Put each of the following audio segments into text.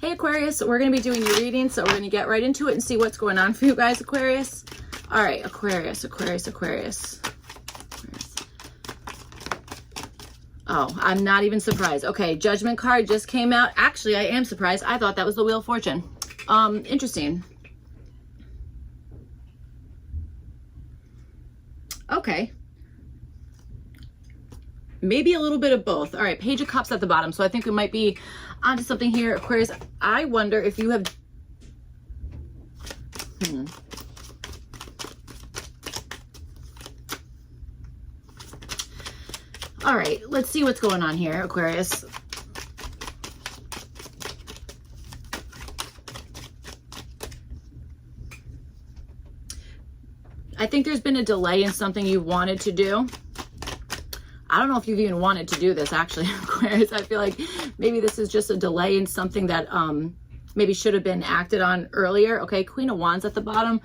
Hey Aquarius, we're going to be doing your reading, so we're going to get right into it and see what's going on for you guys, Aquarius. All right, Aquarius. Oh, I'm not even surprised. Okay, Judgment card just came out. Actually, I am surprised. I thought that was the Wheel of Fortune. Interesting. Okay. Maybe a little bit of both. All right, Page of Cups at the bottom. So I think we might be onto something here, Aquarius. I wonder if you have... All right, let's see what's going on here, Aquarius. I think there's been a delay in something you wanted to do. I don't know if you've even wanted to do this, actually, Aquarius. I feel like maybe this is just a delay in something that maybe should have been acted on earlier. Okay, Queen of Wands at the bottom.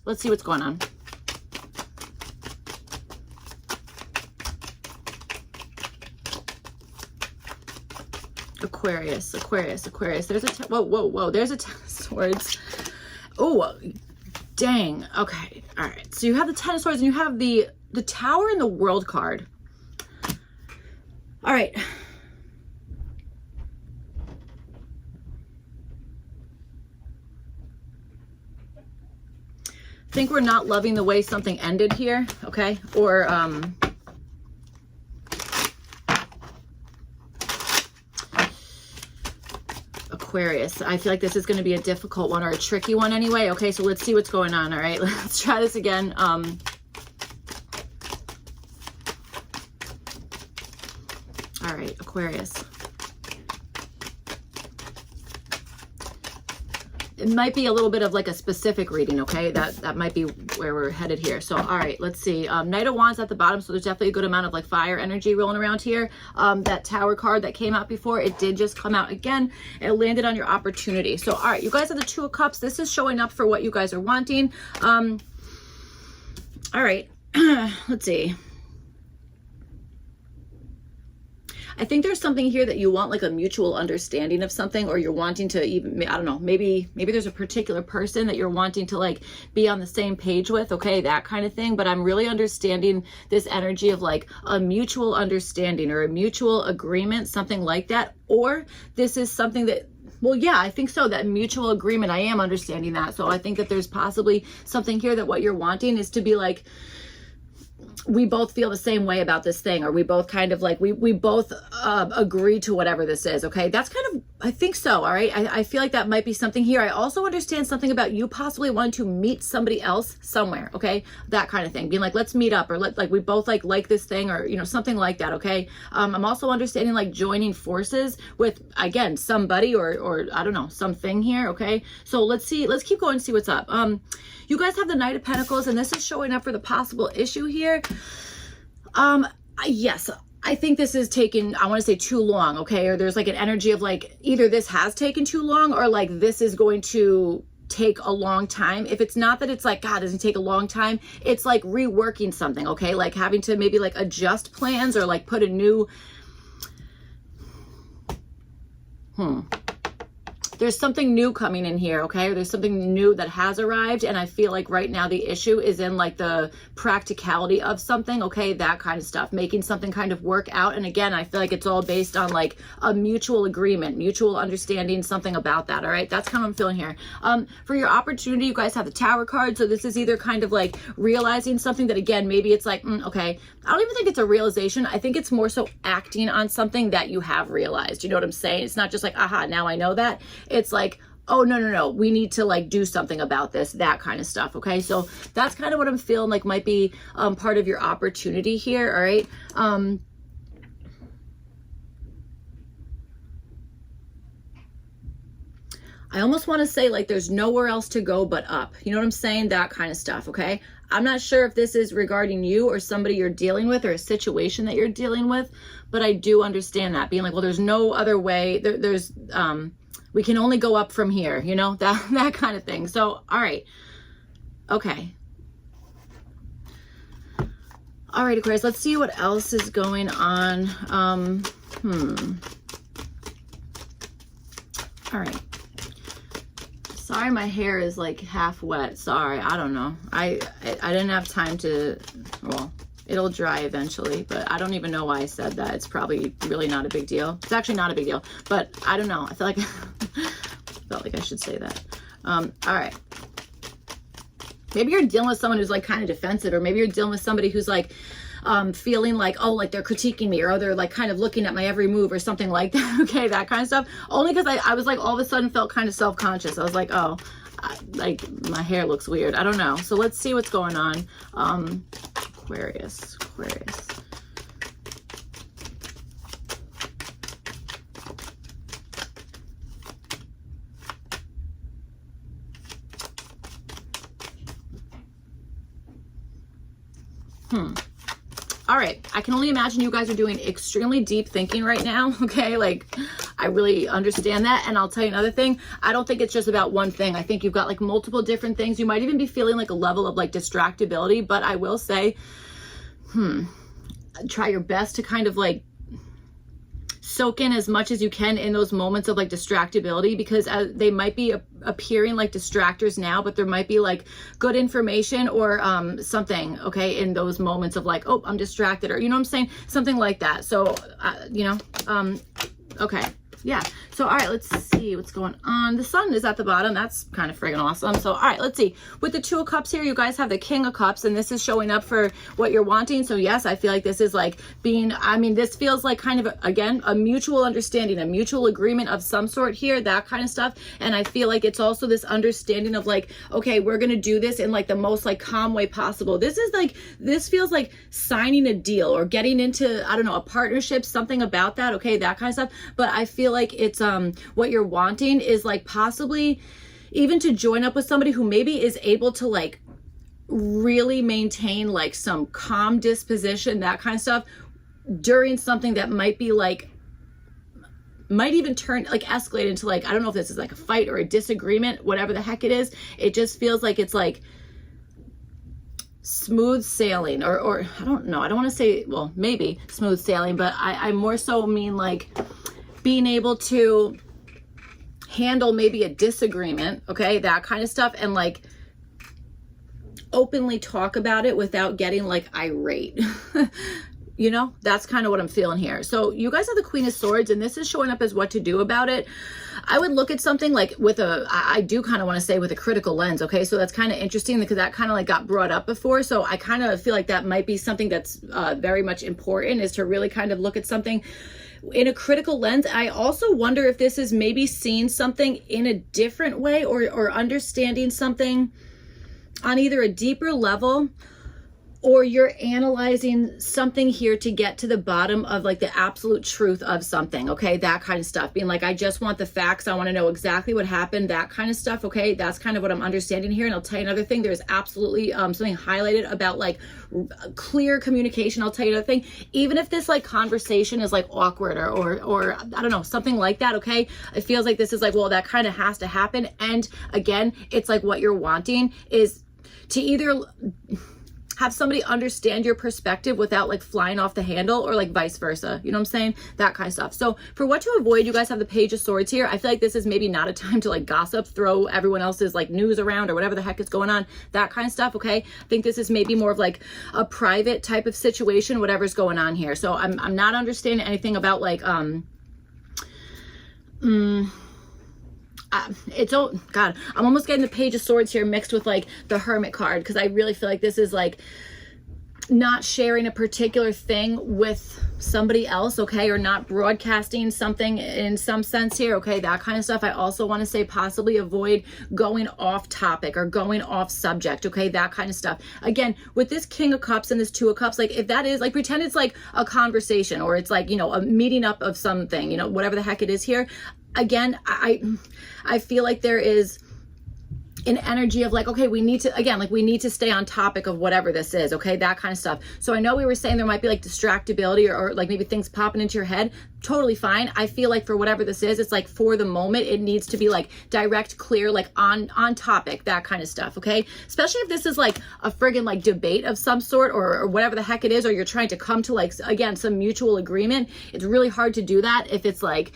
Let's see what's going on. Aquarius. There's a whoa. There's a Ten of Swords. Oh, dang. Okay. All right. So you have the Ten of Swords and you have the Tower and the World card. All right. I think we're not loving the way something ended here, okay? Or Aquarius. I feel like this is going to be a difficult one or a tricky one anyway. Okay, so let's see what's going on. All right, let's try this again. All right, Aquarius. It might be a little bit of like a specific reading, okay? That might be where we're headed here. So, all right, let's see. Knight of Wands at the bottom, so there's definitely a good amount of like fire energy rolling around here. That Tower card that came out before, it did just come out again. It landed on your opportunity. So, all right, you guys have the Two of Cups. This is showing up for what you guys are wanting. All right, let's see. I think there's something here that you want like a mutual understanding of something, or you're wanting to even, I don't know, maybe there's a particular person that you're wanting to like be on the same page with, okay, that kind of thing. But I'm really understanding this energy of like a mutual understanding or a mutual agreement, something like that. Or this is something that, well, yeah, I think so. That mutual agreement, I am understanding that. So I think that there's possibly something here that what you're wanting is to be like, we both feel the same way about this thing, or we both kind of like, we both agree to whatever this is, okay? That's kind of, I think so, all right? I feel like that might be something here. I also understand something about you possibly wanting to meet somebody else somewhere, okay? That kind of thing, being like, let's meet up, or like we both like this thing, or, you know, something like that, okay? I'm also understanding like joining forces with, again, somebody or I don't know, something here, okay? So let's see, let's keep going and see what's up. You guys have the Knight of Pentacles, and this is showing up for the possible issue here. Yes, I think this is taking, I want to say too long, okay? Or there's like an energy of like, either this has taken too long, or like this is going to take a long time. If it's not that it's like, God, doesn't take a long time, it's like reworking something, okay? Like having to maybe like adjust plans or like put a new, there's something new coming in here, okay? Or there's something new that has arrived, and I feel like right now the issue is in like the practicality of something, okay? That kind of stuff, making something kind of work out. And again, I feel like it's all based on like a mutual agreement, mutual understanding, something about that, all right? That's kind of what I'm feeling here. For your opportunity, you guys have the Tower card, so this is either kind of like realizing something that, again, maybe it's like, okay, I don't even think it's a realization. I think it's more so acting on something that you have realized. You know what I'm saying? It's not just like, aha, now I know that. It's like, oh, no, we need to like do something about this, that kind of stuff, okay? So that's kind of what I'm feeling like might be part of your opportunity here, all right? I almost want to say like there's nowhere else to go but up. You know what I'm saying? That kind of stuff, okay? I'm not sure if this is regarding you or somebody you're dealing with or a situation that you're dealing with, but I do understand that. Being like, well, there's no other way. There's we can only go up from here, you know, that kind of thing. So, all right. Okay. All right, Aquarius, let's see what else is going on. All right. Sorry, my hair is like half wet. Sorry, I don't know. I didn't have time to, well, it'll dry eventually, but I don't even know why I said that. It's probably really not a big deal. It's actually not a big deal, but I don't know. I feel like felt like I should say that. All right. Maybe you're dealing with someone who's like kind of defensive, or maybe you're dealing with somebody who's like feeling like, oh, like they're critiquing me, or they're like kind of looking at my every move or something like that. Okay, that kind of stuff. Only because I was like all of a sudden felt kind of self-conscious. I was like, oh, like my hair looks weird. I don't know. So let's see what's going on. Aquarius. All right, I can only imagine you guys are doing extremely deep thinking right now, okay? Like, I really understand that. And I'll tell you another thing. I don't think it's just about one thing. I think you've got like multiple different things. You might even be feeling like a level of like distractibility, but I will say, try your best to kind of like soak in as much as you can in those moments of like distractibility, because they might be appearing like distractors now, but there might be like good information or something, okay, in those moments of like, oh, I'm distracted, or you know what I'm saying, something like that. So you know, okay, yeah. So all right, let's see what's going on. The sun is at the bottom. That's kind of friggin' awesome. So all right, let's see. With the Two of Cups here, you guys have the King of Cups, and this is showing up for what you're wanting. So yes, I feel like this is like being, I mean, this feels like kind of, again, a mutual understanding, a mutual agreement of some sort here, that kind of stuff. And I feel like it's also this understanding of like, okay, we're going to do this in like the most like calm way possible. This is like, this feels like signing a deal or getting into, I don't know, a partnership, something about that. Okay, that kind of stuff. But I feel like it's, what you're wanting is like possibly even to join up with somebody who maybe is able to like really maintain like some calm disposition, that kind of stuff, during something that might be like, might even turn like escalate into like, I don't know if this is like a fight or a disagreement, whatever the heck it is. It just feels like it's like smooth sailing, or I don't know. I don't want to say, well, maybe smooth sailing, but I more so mean like being able to handle maybe a disagreement, okay, that kind of stuff, and like openly talk about it without getting like irate. You know, that's kind of what I'm feeling here. So you guys have the Queen of Swords, and this is showing up as what to do about it. I would look at something like with a, I do kind of want to say with a critical lens, okay? So that's kind of interesting because that kind of like got brought up before. So I kind of feel like that might be something that's very much important, is to really kind of look at something in a critical lens. I also wonder if this is maybe seeing something in a different way, or understanding something on either a deeper level, or you're analyzing something here to get to the bottom of like the absolute truth of something, okay? That kind of stuff. Being like, I just want the facts. I want to know exactly what happened, that kind of stuff, okay? That's kind of what I'm understanding here. And I'll tell you another thing. There's absolutely something highlighted about like clear communication. I'll tell you another thing. Even if this like conversation is like awkward or I don't know, something like that, okay? It feels like this is like, well, that kind of has to happen. And again, it's like what you're wanting is to either have somebody understand your perspective without like flying off the handle, or like vice versa. You know what I'm saying? That kind of stuff. So for what to avoid, you guys have the Page of Swords here. I feel like this is maybe not a time to like gossip, throw everyone else's like news around or whatever the heck is going on, that kind of stuff. Okay. I think this is maybe more of like a private type of situation, whatever's going on here. So I'm not understanding anything about like, it's, oh God, I'm almost getting the Page of Swords here mixed with like the Hermit card, because I really feel like this is like not sharing a particular thing with somebody else, okay, or not broadcasting something in some sense here, okay, that kind of stuff. I also want to say possibly avoid going off topic or going off subject, okay, that kind of stuff. Again, with this King of Cups and this Two of Cups, like if that is like, pretend it's like a conversation, or it's like, you know, a meeting up of something, you know, whatever the heck it is here. Again, I feel like there is an energy of like, okay, we need to, again, like we need to stay on topic of whatever this is, okay, that kind of stuff. So I know we were saying there might be like distractibility or like maybe things popping into your head. Totally fine. I feel like for whatever this is, it's like for the moment, it needs to be like direct, clear, like on topic, that kind of stuff, okay? Especially if this is like a friggin' like debate of some sort or whatever the heck it is, or you're trying to come to like, again, some mutual agreement. It's really hard to do that if it's like,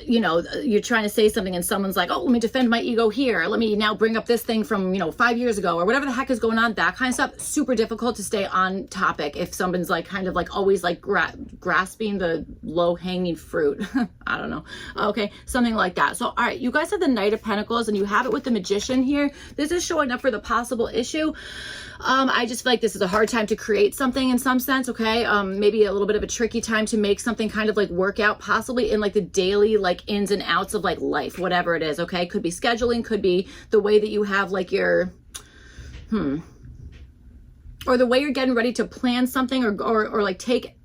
you know, you're trying to say something and someone's like, oh, let me defend my ego here. Let me now bring up this thing from, you know, 5 years ago or whatever the heck is going on. That kind of stuff. Super difficult to stay on topic if someone's like kind of like always like grasping the low hanging fruit. I don't know. Okay. Something like that. So, all right. You guys have the Knight of Pentacles and you have it with the Magician here. This is showing up for the possible issue. I just feel like this is a hard time to create something in some sense, okay? Maybe a little bit of a tricky time to make something kind of like work out, possibly in like the daily like ins and outs of like life, whatever it is, okay? Could be scheduling, could be the way that you have like your, or the way you're getting ready to plan something or like take,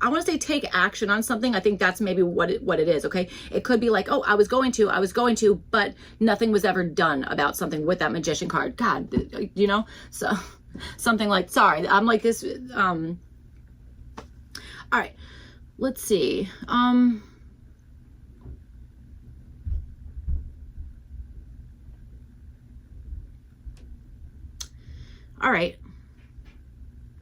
I want to say take action on something. I think that's maybe what it is, okay? It could be like, oh, I was going to, but nothing was ever done about something with that Magician card. God, you know? So something like, sorry, I'm like this. All right, let's see. All right.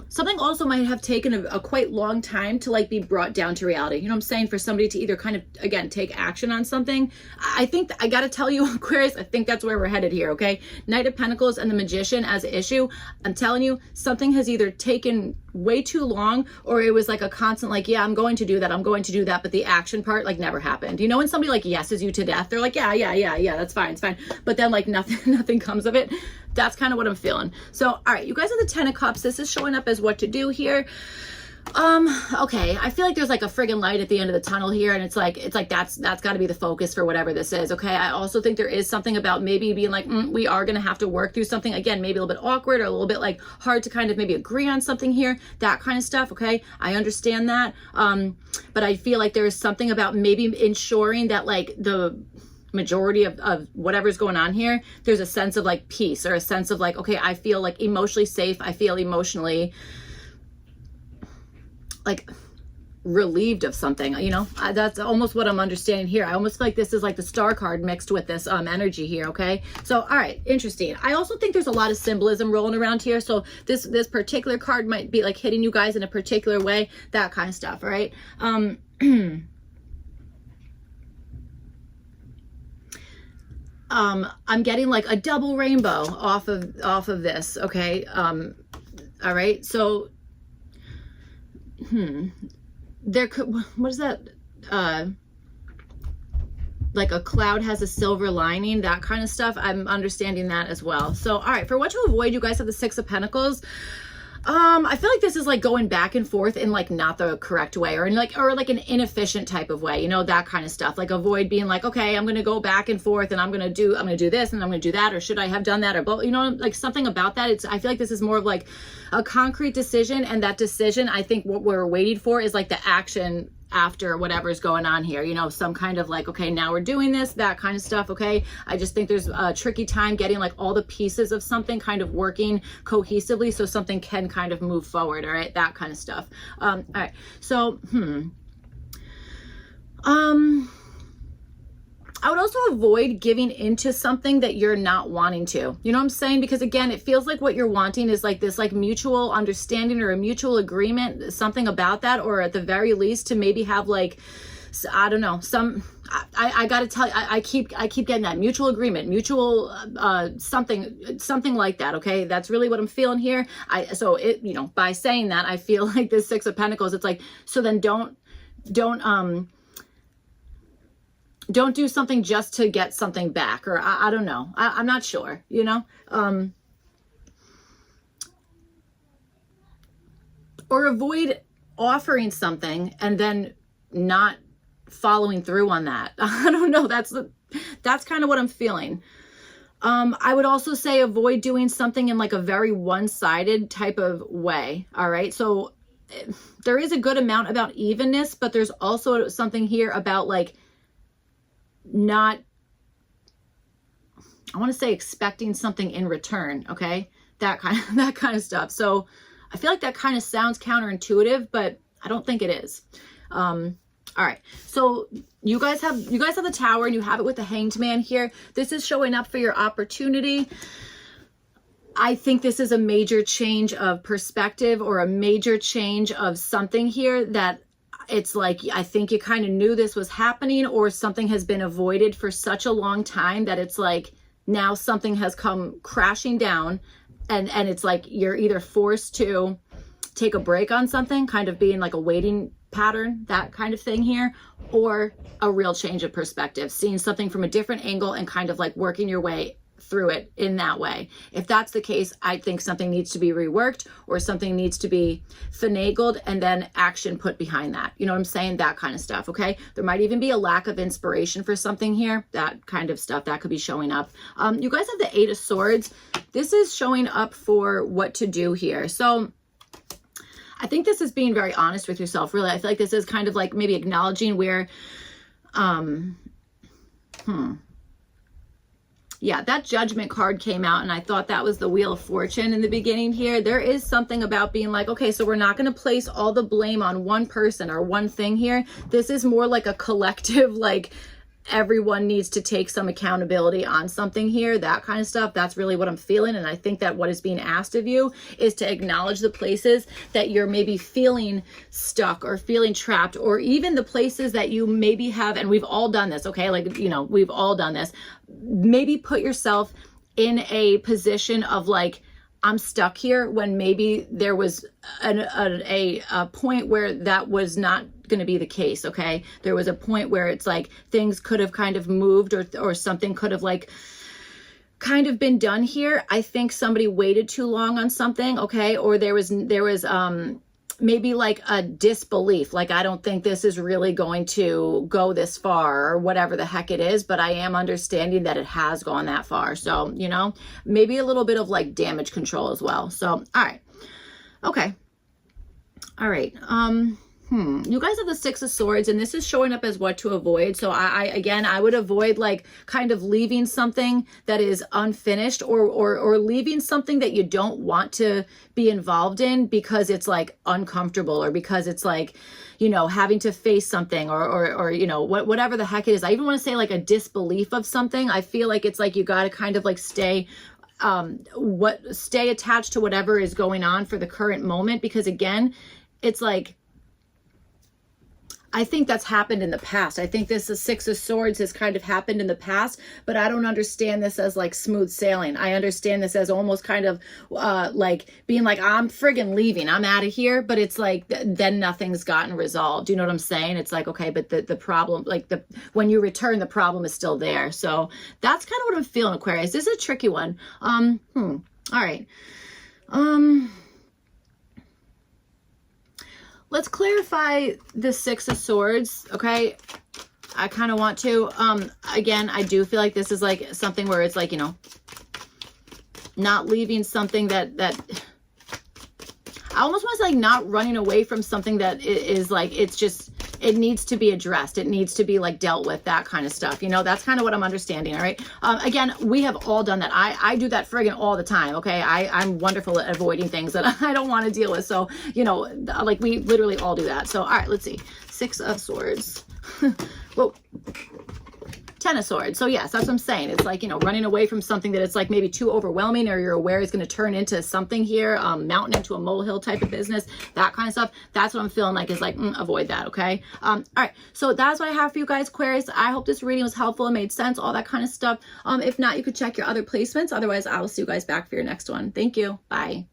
Something also might have taken a quite long time to like be brought down to reality. You know what I'm saying? For somebody to either kind of, again, take action on something. I think, I got to tell you, Aquarius, I think that's where we're headed here, okay? Knight of Pentacles and the Magician as an issue. I'm telling you, something has either taken way too long or it was like a constant like, yeah, I'm going to do that. But the action part like never happened. You know, when somebody like yeses you to death, they're like, yeah, that's fine, it's fine. But then like nothing comes of it. That's kind of what I'm feeling. So, all right, you guys are the Ten of Cups. This is showing up as what to do here. Okay, I feel like there's like a friggin' light at the end of the tunnel here, and it's like that's got to be the focus for whatever this is, okay? I also think there is something about maybe being like, we are gonna have to work through something, again, maybe a little bit awkward or a little bit like hard to kind of maybe agree on something here, that kind of stuff, okay? I understand that, but I feel like there is something about maybe ensuring that like the majority of whatever's going on here, there's a sense of like peace or a sense of like, okay, I feel like emotionally safe, I feel emotionally like relieved of something, you know? That's almost what I'm understanding here. I almost feel like this is like the Star card mixed with this energy here, okay? So, all right, interesting. I also think there's a lot of symbolism rolling around here. So this particular card might be like hitting you guys in a particular way, that kind of stuff, all right? I'm getting like a double rainbow off of this, okay? All right, so there could, what is that? Like a cloud has a silver lining, that kind of stuff. I'm understanding that as well. So, all right, for what to avoid, you guys have the Six of Pentacles. I feel like this is like going back and forth in like not the correct way or in like, or like an inefficient type of way, you know, that kind of stuff. Like avoid being like, okay, I'm going to go back and forth and I'm going to do this and I'm going to do that, or should I have done that, or both, you know, like something about that. I feel like this is more of like a concrete decision, and that decision, I think what we're waiting for is like the action after whatever's going on here, you know, some kind of like, okay, now we're doing this, that kind of stuff, okay? I just think there's a tricky time getting like all the pieces of something kind of working cohesively so something can kind of move forward, all right? That kind of stuff. All right, so, I would also avoid giving into something that you're not wanting to. You know what I'm saying? Because again, it feels like what you're wanting is like this like mutual understanding or a mutual agreement, something about that, or at the very least to maybe have like, I don't know, I got to tell you, I keep getting that mutual agreement, mutual something like that, okay? That's really what I'm feeling here. So it, you know, by saying that, I feel like this Six of Pentacles, it's like, so then don't do something just to get something back, or I don't know. I'm not sure, you know? Or avoid offering something and then not following through on that. I don't know. That's kind of what I'm feeling. I would also say avoid doing something in like a very one-sided type of way. All right. So there is a good amount about evenness, but there's also something here about like, not, I want to say expecting something in return. Okay. That kind of stuff. So I feel like that kind of sounds counterintuitive, but I don't think it is. All right. So you guys have the Tower, and you have it with the Hanged Man here. This is showing up for your opportunity. I think this is a major change of perspective, or a major change of something here, that it's like, I think you kind of knew this was happening, or something has been avoided for such a long time that it's like now something has come crashing down, and it's like you're either forced to take a break on something, kind of being like a waiting pattern, that kind of thing here, or a real change of perspective, seeing something from a different angle and kind of like working your way through it in that way. If that's the case, I think something needs to be reworked, or something needs to be finagled and then action put behind that. You know what I'm saying? That kind of stuff. Okay. There might even be a lack of inspiration for something here. That kind of stuff that could be showing up. You guys have the 8 of Swords. This is showing up for what to do here. So I think this is being very honest with yourself, really. I feel like this is kind of like maybe acknowledging where, yeah, that Judgment card came out, and I thought that was the Wheel of Fortune in the beginning here. There is something about being like, okay, so we're not going to place all the blame on one person or one thing here. This is more like a collective, like, everyone needs to take some accountability on something here, that kind of stuff. That's really what I'm feeling. And I think that what is being asked of you is to acknowledge the places that you're maybe feeling stuck or feeling trapped, or even the places that you maybe have, and we've all done this, okay? Like, you know, we've all done this. Maybe put yourself in a position of like, I'm stuck here, when maybe there was a point where that was not going to be the case. Okay. There was a point where it's like things could have kind of moved, or something could have like kind of been done here. I think somebody waited too long on something. Okay. Or there was maybe like a disbelief. Like, I don't think this is really going to go this far, or whatever the heck it is, but I am understanding that it has gone that far. So, you know, maybe a little bit of like damage control as well. So, all right. Okay. All right. You guys have the 6 of Swords, and this is showing up as what to avoid. So I would avoid like kind of leaving something that is unfinished, or leaving something that you don't want to be involved in because it's like uncomfortable, or because it's like, you know, having to face something, or you know, whatever the heck it is. I even want to say like a disbelief of something. I feel like it's like you got to kind of like stay attached to whatever is going on for the current moment, because again, it's like, I think that's happened in the past. I think this, the 6 of Swords, has kind of happened in the past, but I don't understand this as like smooth sailing. I understand this as almost kind of like being like, I'm friggin' leaving, I'm out of here. But it's like, then nothing's gotten resolved. You know what I'm saying? It's like, okay, but the problem, like when you return, the problem is still there. So that's kind of what I'm feeling, Aquarius. This is a tricky one. All right. Let's clarify the 6 of Swords, okay? I kind of want to. Again, I do feel like this is like something where it's like, you know, not leaving something that I almost want to say like not running away from something that is like, it's just, it needs to be addressed. It needs to be like dealt with, that kind of stuff. You know, that's kind of what I'm understanding. All right. Again, we have all done that. I do that friggin' all the time. Okay. I'm wonderful at avoiding things that I don't want to deal with. So, you know, like we literally all do that. So, all right, let's see. 6 of Swords. Whoa. 10 of Swords. So yes, that's what I'm saying. It's like, you know, running away from something that it's like maybe too overwhelming, or you're aware is going to turn into something here, mountain into a molehill type of business, that kind of stuff. That's what I'm feeling like is like, avoid that. Okay. All right. So that's what I have for you guys, Aquarius. I hope this reading was helpful and made sense, all that kind of stuff. If not, you could check your other placements. Otherwise, I will see you guys back for your next one. Thank you. Bye.